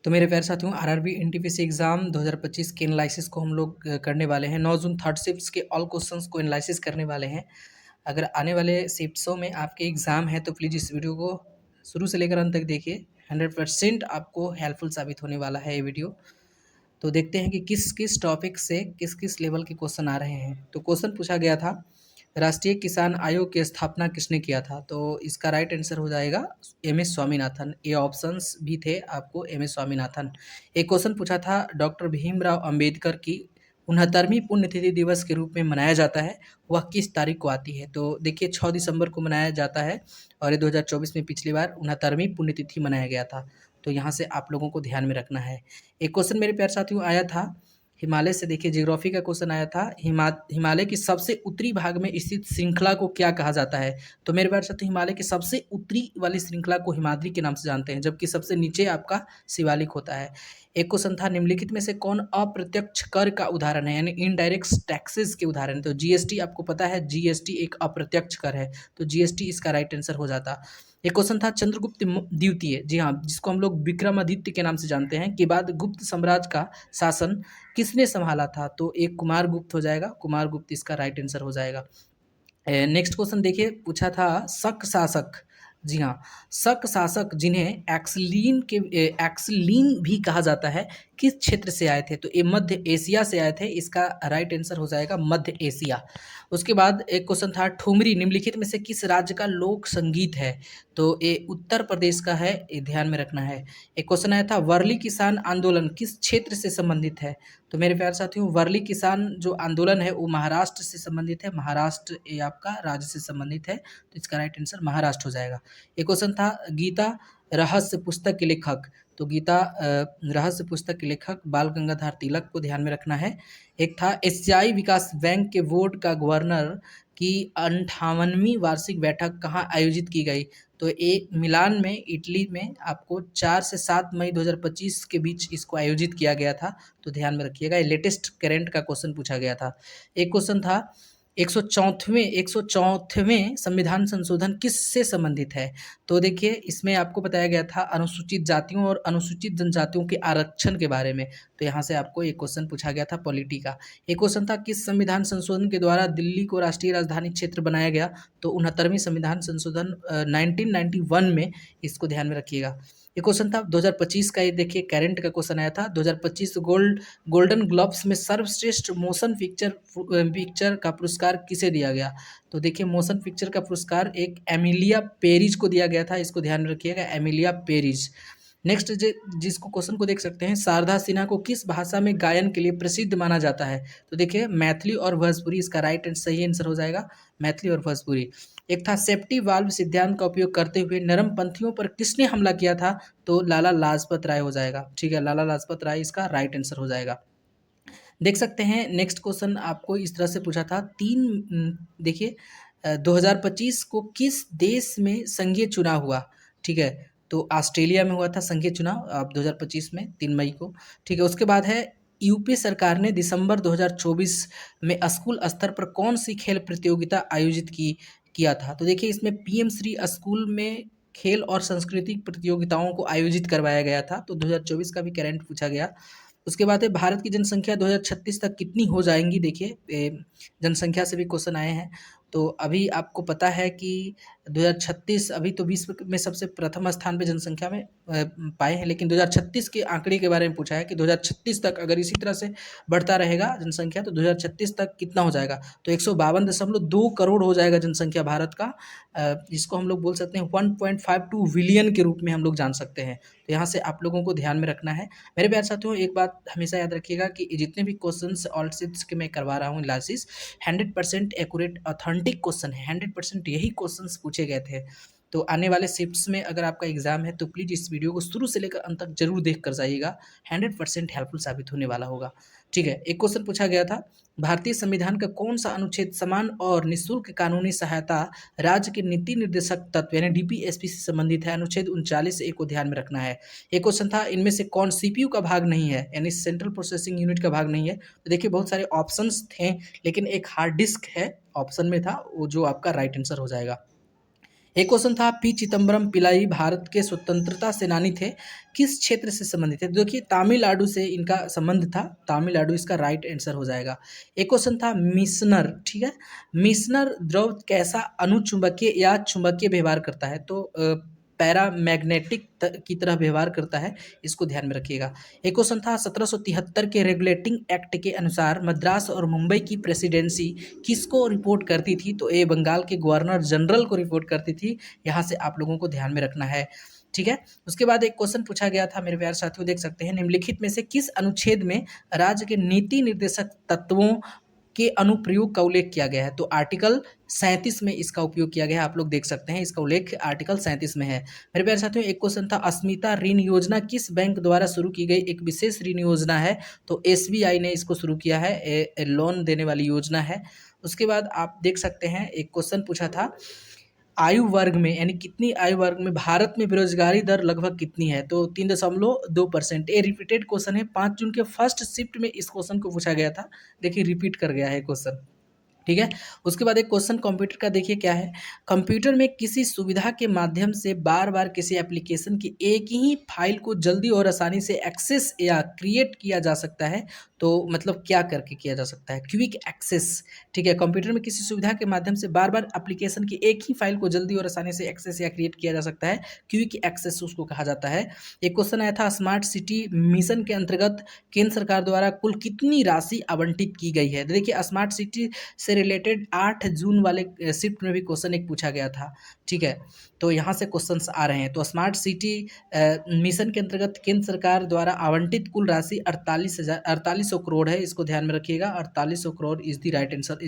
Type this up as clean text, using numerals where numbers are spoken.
तो मेरे प्यारे साथियों, आरआरबी एनटीपीसी एग्जाम 2025 के एनालिसिस को हम लोग करने वाले हैं। 9 जून थर्ड शिफ्ट्स के ऑल क्वेश्चंस को एनालिसिस करने वाले हैं। अगर आने वाले शिफ्ट्सों में आपके एग्जाम है तो प्लीज़ इस वीडियो को शुरू से लेकर अंत तक देखिए। 100% आपको हेल्पफुल साबित होने वाला है ये वीडियो। तो देखते हैं कि किस किस टॉपिक से किस किस लेवल के क्वेश्चन आ रहे हैं। तो क्वेश्चन पूछा गया था, राष्ट्रीय किसान आयोग की स्थापना किसने किया था? तो इसका राइट आंसर हो जाएगा एम एस स्वामीनाथन। ये ऑप्शंस भी थे आपको, एम एस स्वामीनाथन। एक क्वेश्चन पूछा था, डॉक्टर भीमराव अंबेडकर की 69वीं पुण्यतिथि दिवस के रूप में मनाया जाता है, वह किस तारीख को आती है? तो देखिए 6 दिसंबर को मनाया जाता है और ये 2024 में पिछली बार 69वीं पुण्यतिथि मनाया गया था। तो यहाँ से आप लोगों को ध्यान में रखना है। एक क्वेश्चन मेरे प्यारे साथियों आया था हिमालय से, देखिए ज्योग्राफी का क्वेश्चन आया था, हिमालय की सबसे उत्तरी भाग में स्थित श्रृंखला को क्या कहा जाता है? तो मेरे प्यारे साथियों, हिमालय की सबसे उत्तरी वाली श्रृंखला को हिमाद्री के नाम से जानते हैं, जबकि सबसे नीचे आपका शिवालिक होता है। एक क्वेश्चन था, निम्नलिखित में से कौन अप्रत्यक्ष कर का उदाहरण है, यानी इनडायरेक्ट टैक्सेस के उदाहरण? तो जीएसटी आपको पता है, जीएसटी एक अप्रत्यक्ष कर है, तो जीएसटी इसका राइट आंसर हो जाता। एक क्वेश्चन था, चंद्रगुप्त द्वितीय, जी हाँ, जिसको हम लोग विक्रमादित्य के नाम से जानते हैं, के बाद गुप्त साम्राज्य का शासन किसने संभाला था? तो एक कुमार गुप्त हो जाएगा, कुमार गुप्त इसका राइट आंसर हो जाएगा। नेक्स्ट क्वेश्चन देखिए, पूछा था शक शासक, जी हाँ, शक शासक जिन्हें एक्सलीन भी कहा जाता है, किस क्षेत्र से आए थे? तो ये मध्य एशिया से आए थे, इसका राइट आंसर हो जाएगा मध्य एशिया। उसके बाद एक क्वेश्चन था, ठुमरी निम्नलिखित में से किस राज्य का लोक संगीत है? तो ये उत्तर प्रदेश का है, ये ध्यान में रखना है। एक क्वेश्चन आया था, वर्ली किसान आंदोलन किस क्षेत्र से संबंधित है? तो मेरे प्यारे साथियों, वर्ली किसान जो आंदोलन है वो महाराष्ट्र से संबंधित है, महाराष्ट्र ये आपका राज्य से संबंधित है, तो इसका राइट आंसर महाराष्ट्र हो जाएगा। एक क्वेश्चन था, गीता रहस्य पुस्तक के लेखक, तो गीता रहस्य पुस्तक के लेखक बाल गंगाधर तिलक को ध्यान में रखना है। एक था, एशियाई विकास बैंक के बोर्ड का गवर्नर की 58वीं वार्षिक बैठक कहाँ आयोजित की गई? तो ये मिलान में, इटली में आपको 4 से 7 मई 2025 के बीच इसको आयोजित किया गया था, तो ध्यान में रखिएगा। ये लेटेस्ट करंट का क्वेश्चन पूछा गया था। एक क्वेश्चन था, 104वें संविधान संशोधन किससे संबंधित है? तो देखिए इसमें आपको बताया गया था अनुसूचित जातियों और अनुसूचित जनजातियों के आरक्षण के बारे में, तो यहाँ से आपको एक क्वेश्चन पूछा गया था पॉलिटी का। एक क्वेश्चन था, किस संविधान संशोधन के द्वारा दिल्ली को राष्ट्रीय राजधानी क्षेत्र बनाया गया? तो 69वीं संविधान संशोधन 1991 में, इसको ध्यान में रखिएगा। एक क्वेश्चन था 2025 का, ये देखिए करंट का क्वेश्चन आया था, 2025 गोल्डन ग्लोब्स में सर्वश्रेष्ठ मोशन पिक्चर का पुरस्कार किसे दिया गया? तो देखिए मोशन पिक्चर का पुरस्कार एक एमिलिया पेरिज को दिया गया था, इसको ध्यान में रखिएगा, एमिलिया पेरिज। नेक्स्ट जिसको क्वेश्चन को देख सकते हैं, शारदा सिन्हा को किस भाषा में गायन के लिए प्रसिद्ध माना जाता है? तो देखिए मैथिली और भोजपुरी, इसका राइट एंड सही आंसर हो जाएगा, मैथिली और भोजपुरी। एक था, सेफ्टी वाल्व सिद्धांत का उपयोग करते हुए नरमपंथियों पर किसने हमला किया था? तो लाला लाजपत राय हो जाएगा, ठीक है, लाला लाजपत राय इसका राइट आंसर हो जाएगा। देख सकते हैं नेक्स्ट क्वेश्चन आपको इस तरह से पूछा था, देखिए 2025 को किस देश में संघीय चुनाव हुआ? ठीक है, तो ऑस्ट्रेलिया में हुआ था संघीय चुनाव अब 2025 में 3 मई को, ठीक है। उसके बाद है, यूपी सरकार ने दिसंबर 2024 में स्कूल स्तर पर कौन सी खेल प्रतियोगिता आयोजित किया था? तो देखिए इसमें पीएम श्री स्कूल में खेल और सांस्कृतिक प्रतियोगिताओं को आयोजित करवाया गया था, तो 2024 का भी करंट पूछा गया। उसके बाद है, भारत की जनसंख्या 2036 तक कितनी हो जाएंगी? देखिए जनसंख्या से भी क्वेश्चन आए हैं, तो अभी आपको पता है कि 2036 अभी तो विश्व में सबसे प्रथम स्थान पे जनसंख्या में पाए हैं, लेकिन 2036 के आंकड़े के बारे में पूछा है कि 2036 तक अगर इसी तरह से बढ़ता रहेगा जनसंख्या तो 2036 तक कितना हो जाएगा? तो 152.2 करोड़ हो जाएगा जनसंख्या भारत का, जिसको हम लोग बोल सकते हैं 1.52 बिलियन के रूप में हम लोग जान सकते हैं। तो यहाँ से आप लोगों को ध्यान में रखना है। मेरे प्यारे साथियों, एक बात हमेशा याद रखिएगा कि जितने भी क्वेश्चंस ऑल शिफ्ट्स के मैं करवा रहा हूँ एनालिसिस, 100% एक्यूरेट ऑथेंटिक क्वेश्चन है, 100% यही क्वेश्चंस पूछे गए थे। तो आने वाले शिफ्ट्स में अगर आपका एग्जाम है तो प्लीज़ इस वीडियो को शुरू से लेकर अंत तक जरूर देख कर जाइएगा, 100% हेल्पफुल साबित होने वाला होगा, ठीक है। एक क्वेश्चन पूछा गया था, भारतीय संविधान का कौन सा अनुच्छेद समान और निःशुल्क कानूनी सहायता राज्य के नीति निर्देशक तत्व यानी डीपीएसपी से संबंधित है? अनुच्छेद 39 को ध्यान में रखना है। एक क्वेश्चन था, इनमें से कौन सीपीयू का भाग नहीं है, यानी सेंट्रल प्रोसेसिंग यूनिट का भाग नहीं है? तो देखिए बहुत सारे ऑप्शंस थे, लेकिन एक हार्ड डिस्क है ऑप्शन में था, वो जो आपका राइट आंसर हो जाएगा। एक क्वेश्चन था पी चिदम्बरम पिल्लाई भारत के स्वतंत्रता सेनानी थे, किस क्षेत्र से संबंधित है? देखिए तमिलनाडु से इनका संबंध था, तमिलनाडु इसका राइट आंसर हो जाएगा। एक क्वेश्चन था मिशनर, ठीक है, मिशनर द्रव कैसा अनुचुंबकीय या चुंबकीय व्यवहार करता है? तो पैरामैग्नेटिक की तरह व्यवहार करता है, इसको ध्यान में रखिएगा। एक क्वेश्चन था 1773 के रेगुलेटिंग एक्ट के अनुसार मद्रास और मुंबई की प्रेसिडेंसी किसको रिपोर्ट करती थी? तो ये बंगाल के गवर्नर जनरल को रिपोर्ट करती थी, यहाँ से आप लोगों को ध्यान में रखना है, ठीक है। उसके बाद एक क्वेश्चन पूछा गया था मेरे प्यारे साथियों, देख सकते हैं, निम्नलिखित में से किस अनुच्छेद में राज्य के नीति निर्देशक तत्वों के अनुप्रयोग का उल्लेख किया गया है? तो आर्टिकल 37 में इसका उपयोग किया गया है, आप लोग देख सकते हैं, इसका उल्लेख आर्टिकल 37 में है। मेरे प्यारे साथियों एक क्वेश्चन था अस्मिता ऋण योजना किस बैंक द्वारा शुरू की गई एक विशेष ऋण योजना है? तो एसबीआई ने इसको शुरू किया है, लोन देने वाली योजना है। उसके बाद आप देख सकते हैं एक क्वेश्चन पूछा था आयु वर्ग में, यानी कितनी आयु वर्ग में भारत में बेरोजगारी दर लगभग कितनी है? तो 3.2%। ये रिपीटेड क्वेश्चन है, 5 जून के फर्स्ट शिफ्ट में इस क्वेश्चन को पूछा गया था, देखिए रिपीट कर गया है क्वेश्चन, ठीक है। उसके बाद एक क्वेश्चन कंप्यूटर का देखिए क्या है, कंप्यूटर में किसी सुविधा के माध्यम से बार बार किसी एप्लीकेशन की एक ही फाइल को जल्दी और आसानी से एक्सेस या क्रिएट किया जा सकता है? तो मतलब क्या करके किया जा सकता है? क्विक एक्सेस, ठीक है। कंप्यूटर में किसी सुविधा के माध्यम से बार बार एप्लीकेशन की एक ही फाइल को जल्दी और आसानी से एक्सेस या क्रिएट किया जा सकता है, क्विक एक्सेस उसको कहा जाता है। एक क्वेश्चन आया था स्मार्ट सिटी मिशन के अंतर्गत केंद्र सरकार द्वारा कुल कितनी राशि आवंटित की गई है? देखिए स्मार्ट सिटी से रिलेटेड 8 जून वाले शिफ्ट में भी क्वेश्चन एक पूछा गया था, ठीक है। तो यहाँ से क्वेश्चंस आ रहे हैं, तो स्मार्ट सिटी मिशन के अंतर्गत केंद्र सरकार द्वारा आवंटित कुल राशि 4800 करोड़ है, इसको ध्यान में रखिएगा, 4800 crore is the right answer.